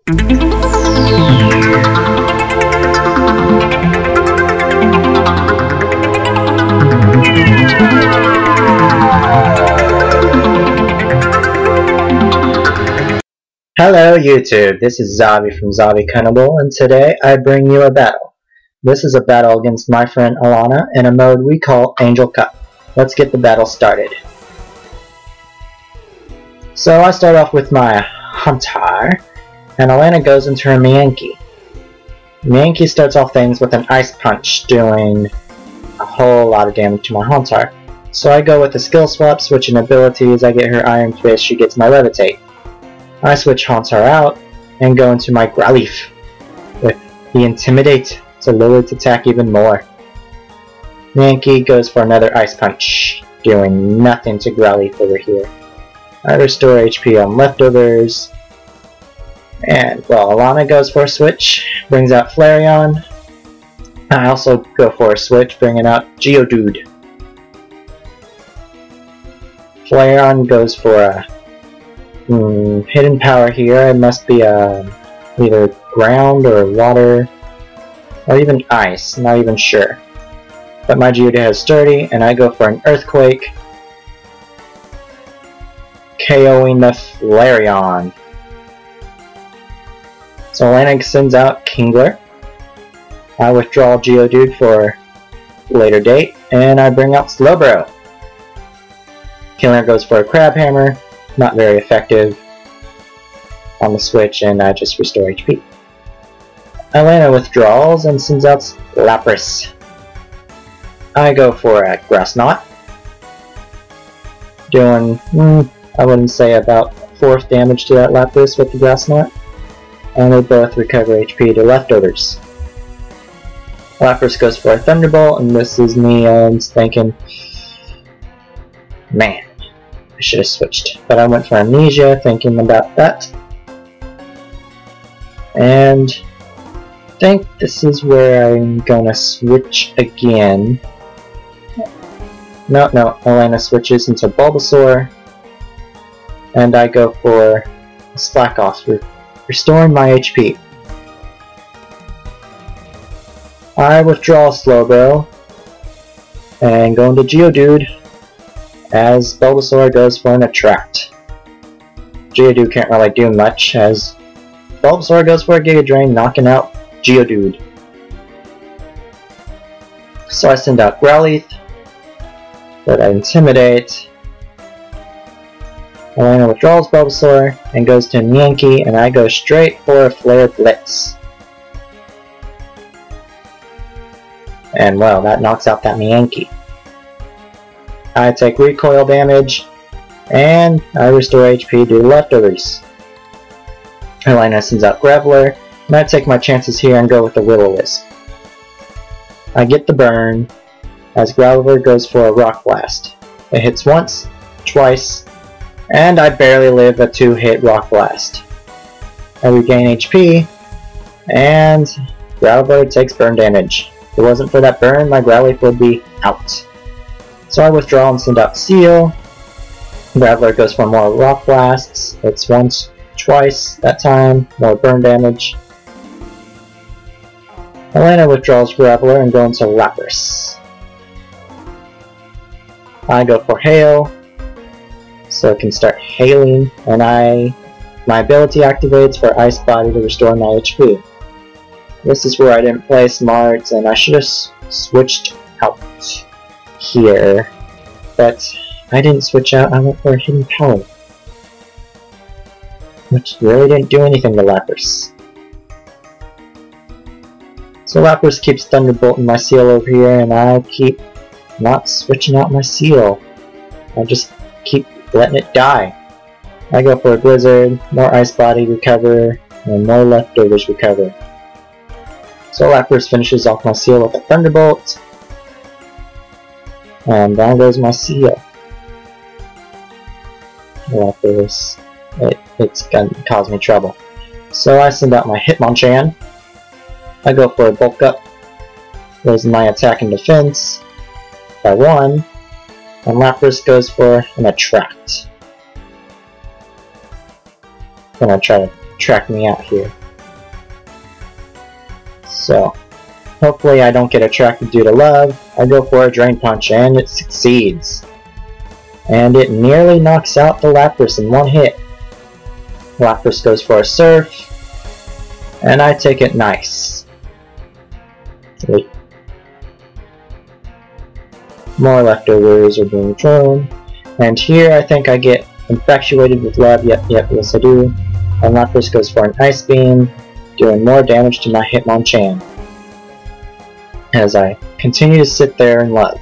Hello YouTube, this is Xavi from xavikunable, and today I bring you a battle. This is a battle against my friend Elana in a mode we call Angel Cup. Let's get the battle started. So I start off with my Hunter, and Elana goes into her Mankey. Mankey starts off things with an Ice Punch, doing a whole lot of damage to my Hunter. So I go with the skill swap, switching abilities. I get her Iron Fist, she gets my Levitate. I switch Hunter out and go into my Growlithe with the Intimidate to lower its attack even more. Mankey goes for another Ice Punch, doing nothing to Growlithe over here. I restore HP on leftovers, and well, Elana goes for a switch, brings out Flareon. I also go for a switch, bringing out Geodude. Flareon goes for a hidden power here. It must be either ground or water or even ice, not even sure. But my Geodude has sturdy, and I go for an earthquake, KOing the Flareon. So Elana sends out Kingler. I withdraw Geodude for a later date, and I bring out Slowbro. Kingler goes for a Crab Hammer. Not very effective on the switch, and I just restore HP. Elana withdraws and sends out Lapras. I go for a Grass Knot, doing, I wouldn't say about 4th damage to that Lapras with the Grass Knot, and they both recover HP to leftovers. Lapras goes for a Thunderbolt, and this is me thinking, man, I should have switched, but I went for Amnesia thinking about that. And I think this is where I'm gonna switch again. No, Elana switches into Bulbasaur, and I go for a Slack Off, restoring my HP. I withdraw Slowbro and go into Geodude, as Bulbasaur goes for an Attract. Geodude can't really do much, as Bulbasaur goes for a Giga Drain, knocking out Geodude. So I send out Growlithe, but I Intimidate. Elana withdraws Bulbasaur and goes to Mankey, and I go straight for a Flare Blitz. And well, that knocks out that Mankey. I take recoil damage, and I restore HP to leftovers. Elana sends out Graveler, and I take my chances here and go with the Will-O-Wisp. I get the burn, as Graveler goes for a Rock Blast. It hits once, twice, and I barely live a 2-hit Rock Blast. I regain HP, and Graveler takes burn damage. If it wasn't for that burn, my Growlithe would be out. So I withdraw and send out Seal. Graveler goes for more Rock Blasts. It's once, twice that time, more burn damage. Elana withdraws Graveler and goes into Lapras. I go for Hail, so it can start hailing, and my ability activates for Ice Body to restore my HP. This is where I didn't play smart, and I should have switched out here, but I didn't switch out. I went for a hidden power, which really didn't do anything to Lapras. So Lapras keeps Thunderbolting my Seal over here, and I keep not switching out my Seal. I just keep letting it die. I go for a Blizzard, more Ice Body recover, and more leftovers recover. So Lapras finishes off my Seal with a Thunderbolt. And down goes my Seal. Lapras, it's gonna cause me trouble. So I send out my Hitmonchan. I go for a Bulk Up. Raise my attack and defense by 1. And Lapras goes for an Attract. Gonna try to track me out here. So, hopefully I don't get attracted due to love. I go for a Drain Punch and it succeeds. And it nearly knocks out the Lapras in one hit. Lapras goes for a Surf. And I take it nice. Wait. More leftovers are being thrown. And here I think I get infatuated with love. Yep, yes I do. And Lapras goes for an Ice Beam, doing more damage to my Hitmonchan. As I continue to sit there in love.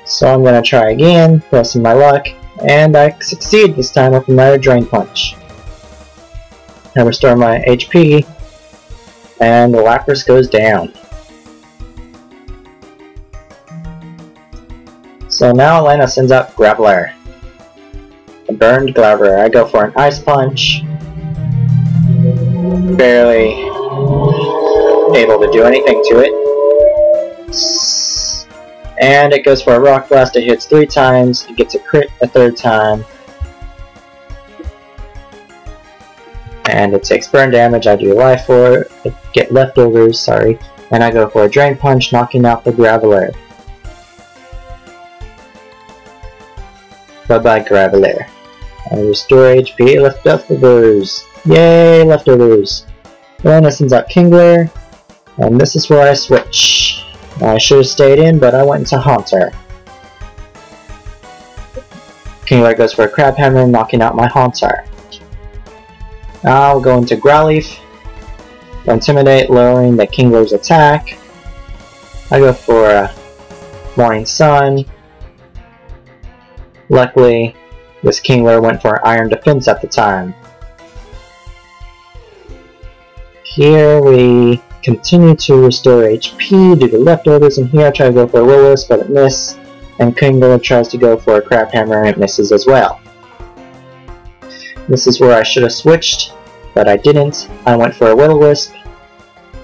So I'm gonna try again, pressing my luck, and I succeed this time with another Drain Punch. I restore my HP, and the Lapras goes down. So now Elena sends out Graveler. A burned Graveler. I go for an Ice Punch. Barely able to do anything to it. And it goes for a Rock Blast. It hits 3 times. It gets a crit a 3rd time. And it takes burn damage. I do life for it. I get leftovers, sorry. And I go for a Drain Punch, knocking out the Graveler. Bye-bye, Graveler. I restore HP, leftovers. Yay, leftovers. Elena sends out Kingler. And this is where I switch. I should have stayed in, but I went into Haunter. Kingler goes for a Crab Hammer, knocking out my Haunter. I'll go into Growlithe. Intimidate, lowering the Kingler's attack. I go for a Morning Sun. Luckily, this Kingler went for Iron Defense at the time. Here we continue to restore HP due to leftovers, and here I try to go for a Will-O-Wisp, but it misses, and Kingler tries to go for a Crab Hammer, and it misses as well. This is where I should have switched, but I didn't. I went for a Will-O-Wisp,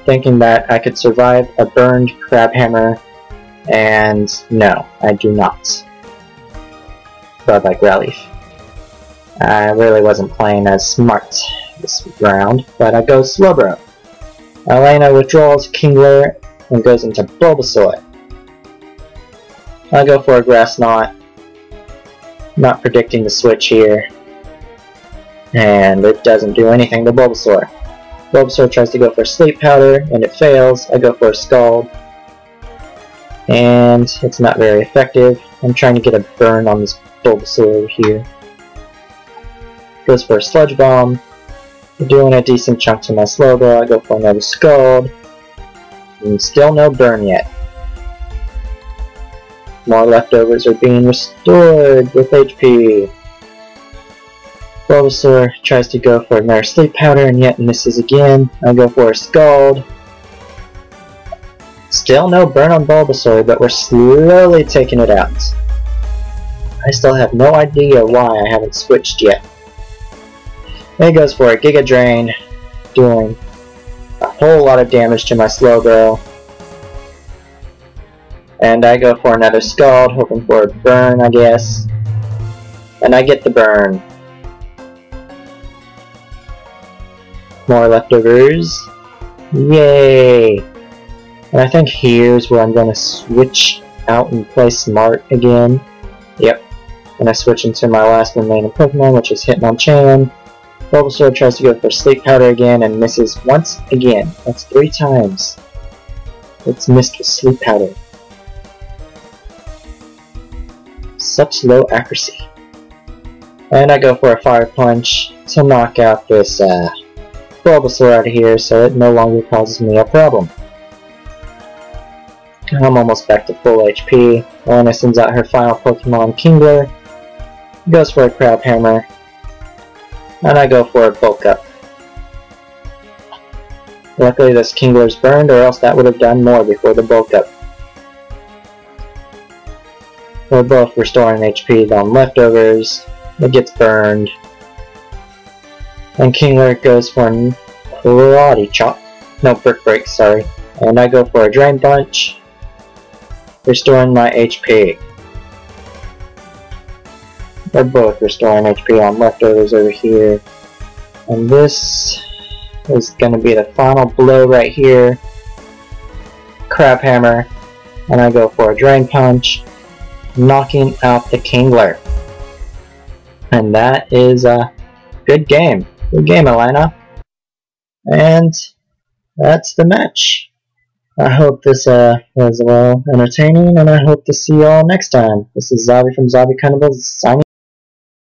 thinking that I could survive a burned Crab Hammer, and no, I do not. Bye-bye, Growlithe. I really wasn't playing as smart this round, but I go Slowbro. Elena withdraws Kingler and goes into Bulbasaur. I go for a Grass Knot, not predicting the switch here, and it doesn't do anything to Bulbasaur. Bulbasaur tries to go for Sleep Powder, and it fails. I go for a Scald, and it's not very effective. I'm trying to get a burn on this Bulbasaur over here. Goes for a Sludge Bomb. Doing a decent chunk to my Slowbro. I go for another Scald. And still no burn yet. More leftovers are being restored with HP. Bulbasaur tries to go for another Sleep Powder and yet misses again. I go for a Scald. Still no burn on Bulbasaur, but we're slowly taking it out. I still have no idea why I haven't switched yet. It goes for a Giga Drain, doing a whole lot of damage to my Slowbro. And I go for another Scald, hoping for a burn, I guess. And I get the burn. More leftovers. Yay! And I think here's where I'm going to switch out and play smart again. Yep. And I switch into my last remaining Pokemon, which is Hitmonchan. Bulbasaur tries to go for Sleep Powder again and misses once again. That's 3 times. It's missed with Sleep Powder. Such low accuracy. And I go for a Fire Punch to knock out this Bulbasaur out of here so it no longer causes me a problem. I'm almost back to full HP. Elena sends out her final Pokemon, Kingler. Goes for a Crab Hammer. And I go for a Bulk Up. Luckily this Kingler's burned, or else that would have done more before the Bulk Up. We're both restoring HP on leftovers. It gets burned. And Kingler goes for Karate Chop. No, Brick Break, sorry. And I go for a Drain Punch, restoring my HP. We're both restoring HP on leftovers over here. And this is going to be the final blow right here. Crab Hammer. And I go for a Drain Punch, knocking out the Kingler. And that is a good game. Good game, Elana. And that's the match. I hope this was well entertaining, and I hope to see you all next time. This is Xavi from xavikunable signing